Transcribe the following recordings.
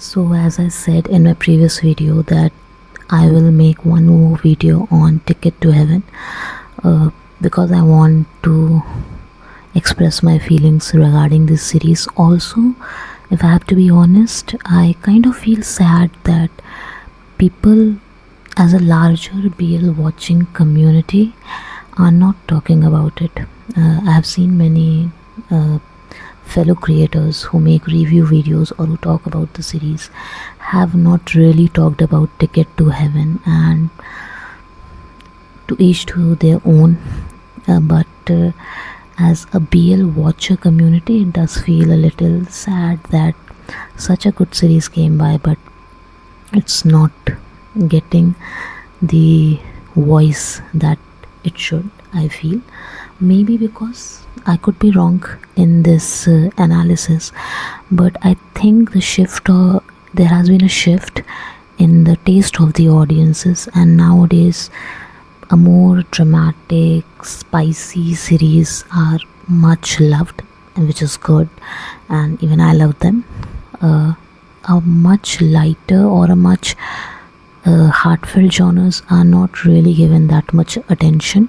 So as I said in my previous video that I will make one more video on Ticket to Heaven because I want to express my feelings regarding this series. Also, if I have to be honest, I kind of feel sad that people as a larger BL watching community are not talking about it. I have seen many fellow creators who make review videos or who talk about the series have not really talked about Ticket to Heaven, and to each to their own. But as a BL watcher community, it does feel a little sad that such a good series came by, but it's not getting the voice that it should, I feel. Maybe because I could be wrong in this analysis, but I think there has been a shift in the taste of the audiences, and nowadays a more dramatic, spicy series are much loved, and which is good, and even I love them. A much lighter or a much heartfelt genres are not really given that much attention.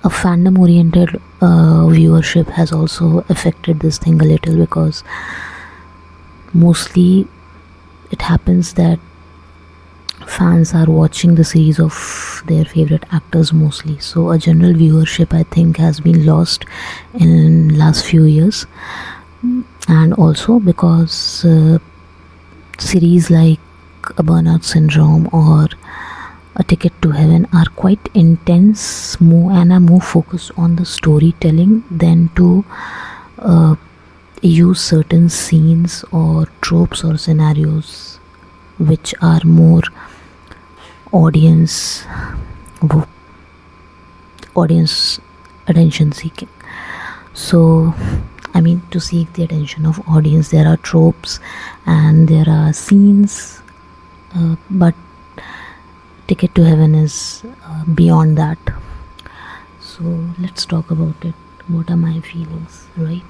A fandom oriented viewership has also affected this thing a little, because mostly it happens that fans are watching the series of their favorite actors mostly, so a general viewership I think has been lost in last few years. And also because series like a Burnout Syndrome or A Ticket to Heaven are quite intense and are more focused on the storytelling than to use certain scenes or tropes or scenarios which are more audience attention seeking. So I mean, to seek the attention of audience, there are tropes and there are scenes, but Ticket to Heaven is beyond that. So let's talk about it. What are my feelings, right?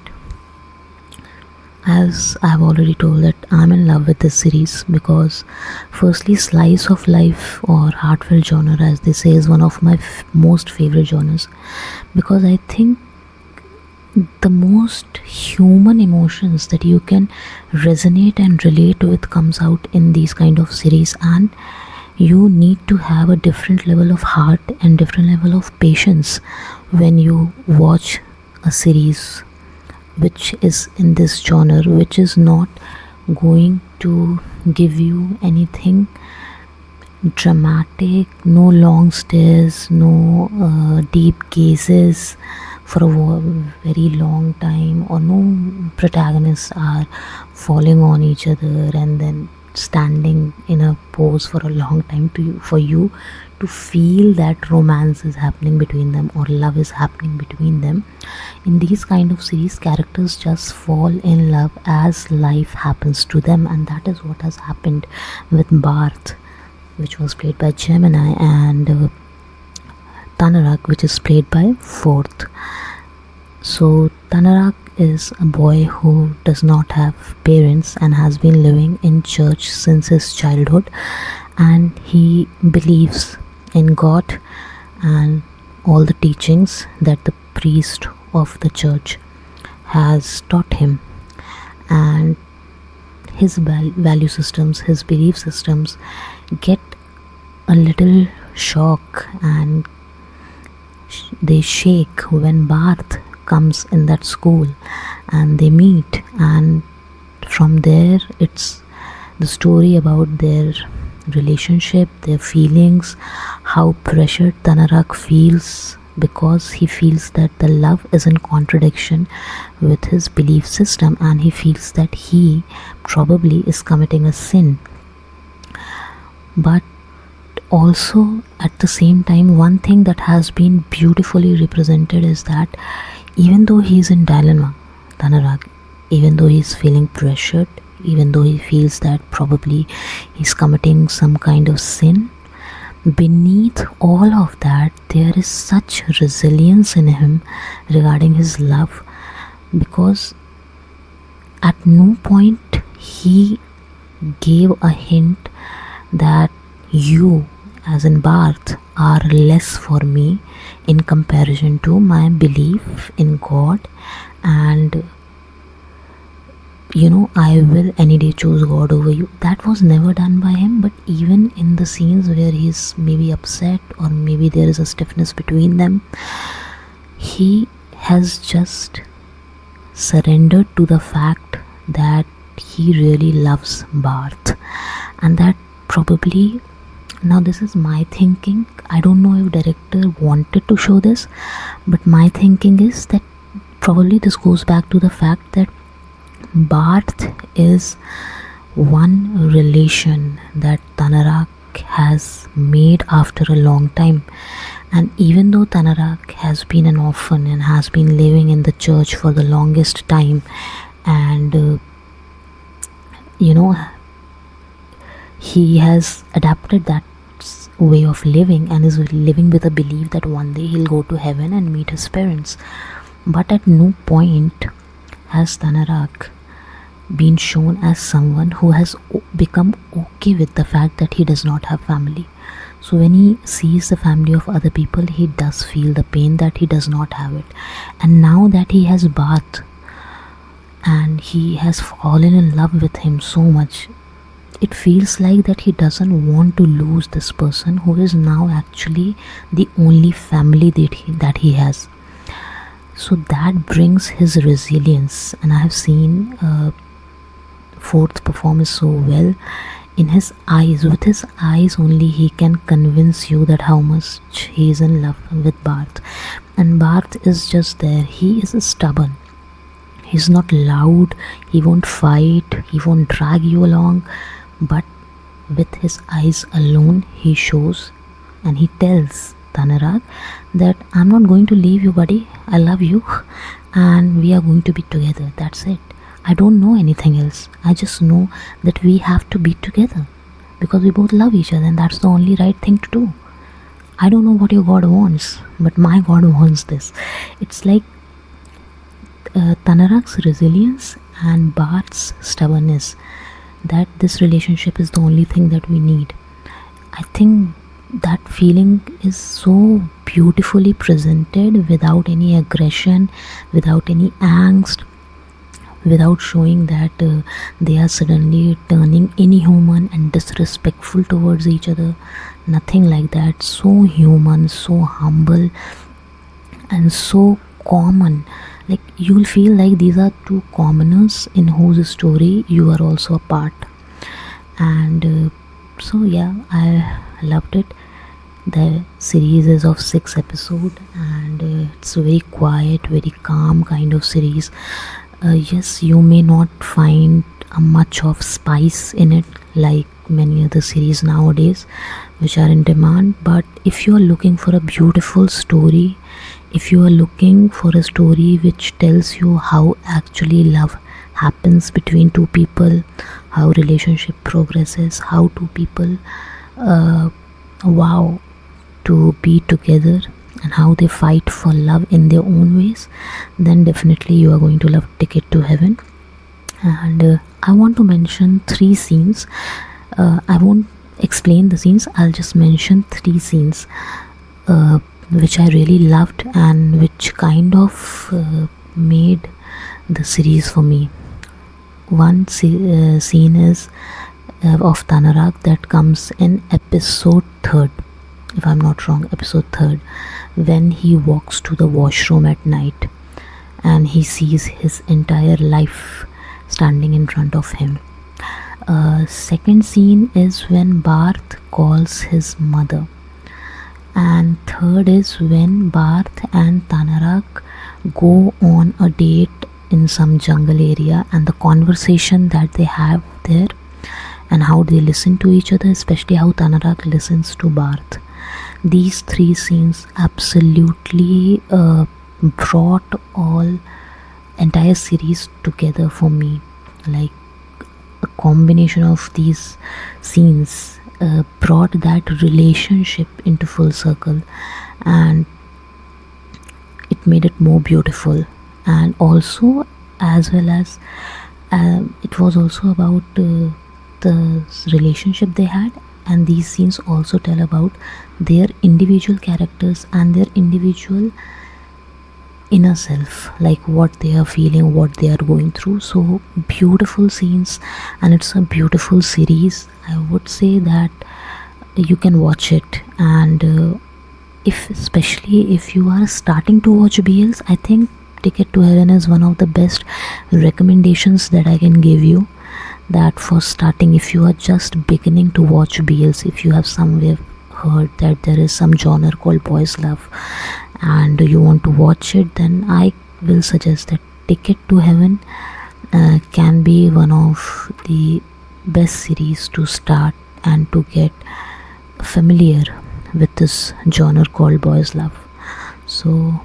As I have already told that I'm in love with this series because firstly, slice of life or heartfelt genre, as they say, is one of my most favorite genres, because I think the most human emotions that you can resonate and relate with comes out in these kind of series, and you need to have a different level of heart and different level of patience when you watch a series which is in this genre, which is not going to give you anything dramatic, no long stares, no deep gazes for a very long time, or no protagonists are falling on each other and then standing in a pose for a long time for you to feel that romance is happening between them or love is happening between them. In these kind of series, characters just fall in love as life happens to them, and that is what has happened with Barth, which was played by Gemini, and Tanarak, which is played by Fourth. So Tanarak is a boy who does not have parents and has been living in church since his childhood, and he believes in God and all the teachings that the priest of the church has taught him, and his value systems, his belief systems get a little shock and they shake when Barth comes in that school and they meet, and from there it's the story about their relationship, their feelings, how pressured Tanarak feels because he feels that the love is in contradiction with his belief system, and he feels that he probably is committing a sin. But also at the same time, one thing that has been beautifully represented is that even though he is in dilemma, Tanarak, even though he is feeling pressured, even though he feels that probably he's committing some kind of sin, beneath all of that there is such resilience in him regarding his love, because at no point he gave a hint that you, as in Barth, are less for me in comparison to my belief in God, and I will any day choose God over you. That was never done by him. But even in the scenes where he's maybe upset or maybe there is a stiffness between them, he has just surrendered to the fact that he really loves Barth, and that probably, now this is my thinking, I don't know if director wanted to show this, but my thinking is that probably this goes back to the fact that Barth is one relation that Tanarak has made after a long time. And even though Tanarak has been an orphan and has been living in the church for the longest time, and he has adapted that way of living and is living with a belief that one day he'll go to heaven and meet his parents. But at no point has Tanarak been shown as someone who has become okay with the fact that he does not have family. So when he sees the family of other people, he does feel the pain that he does not have it. And now that he has Barth and he has fallen in love with him so much, it feels like that he doesn't want to lose this person who is now actually the only family that he has. So that brings his resilience, and I have seen Fourth perform so well. In his eyes, with his eyes only, he can convince you that how much he is in love with Barth. And Barth is just there. He is stubborn. He's not loud. He won't fight. He won't drag you along. But with his eyes alone, he shows and he tells Tanarak that I'm not going to leave you, buddy. I love you, and we are going to be together. That's it. I don't know anything else. I just know that we have to be together because we both love each other, and that's the only right thing to do. I don't know what your God wants, but my God wants this. It's like Tanarak's resilience and Barth's stubbornness, that this relationship is the only thing that we need. I think that feeling is so beautifully presented without any aggression, without any angst, without showing that they are suddenly turning inhuman and disrespectful towards each other. Nothing like that. So human, so humble, and so common. Like, you'll feel like these are two commoners in whose story you are also a part. And so yeah, I loved it. The series is of 6 episodes, and it's a very quiet, very calm kind of series. Yes, you may not find much of spice in it like many other series nowadays which are in demand, but if you are looking for a beautiful story, if you are looking for a story which tells you how actually love happens between two people, how relationship progresses, how two people vow to be together, and how they fight for love in their own ways, then definitely you are going to love Ticket to Heaven. And I want to mention 3 scenes. I won't explain the scenes, I'll just mention 3 scenes which I really loved and which kind of made the series for me. One scene is of Tanarak that comes in episode 3rd, if I'm not wrong, episode 3rd, when he walks to the washroom at night and he sees his entire life standing in front of him. Second scene is when Barth calls his mother, and third is when Barth and Tanarak go on a date in some jungle area, and the conversation that they have there and how they listen to each other, especially how Tanarak listens to Barth. These 3 scenes absolutely brought all entire series together for me. Like, a combination of these scenes brought that relationship into full circle, and it made it more beautiful. And also, as well as It was also about the relationship they had, and these scenes also tell about their individual characters and their individual inner self, like what they are feeling, what they are going through. So beautiful scenes, and it's a beautiful series. I would say that you can watch it, and if especially if you are starting to watch BLs, I think Ticket to Heaven is one of the best recommendations that I can give you. That for starting, if you are just beginning to watch BLs, if you have somewhere heard that there is some genre called boys love and you want to watch it, then I will suggest that Ticket to Heaven can be one of the best series to start and to get familiar with this genre called boys love. So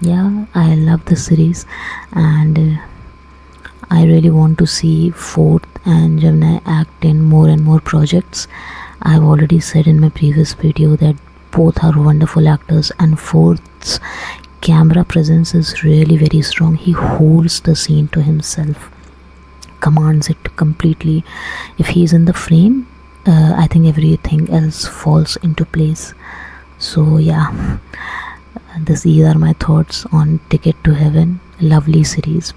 yeah, I love the series, and I really want to see Fourth and Gemini act in more and more projects. I've already said in my previous video that both are wonderful actors, and Fourth's camera presence is really very strong. He holds the scene to himself, commands it completely. If he's in the frame, I think everything else falls into place. So these are my thoughts on Ticket to Heaven. Lovely series.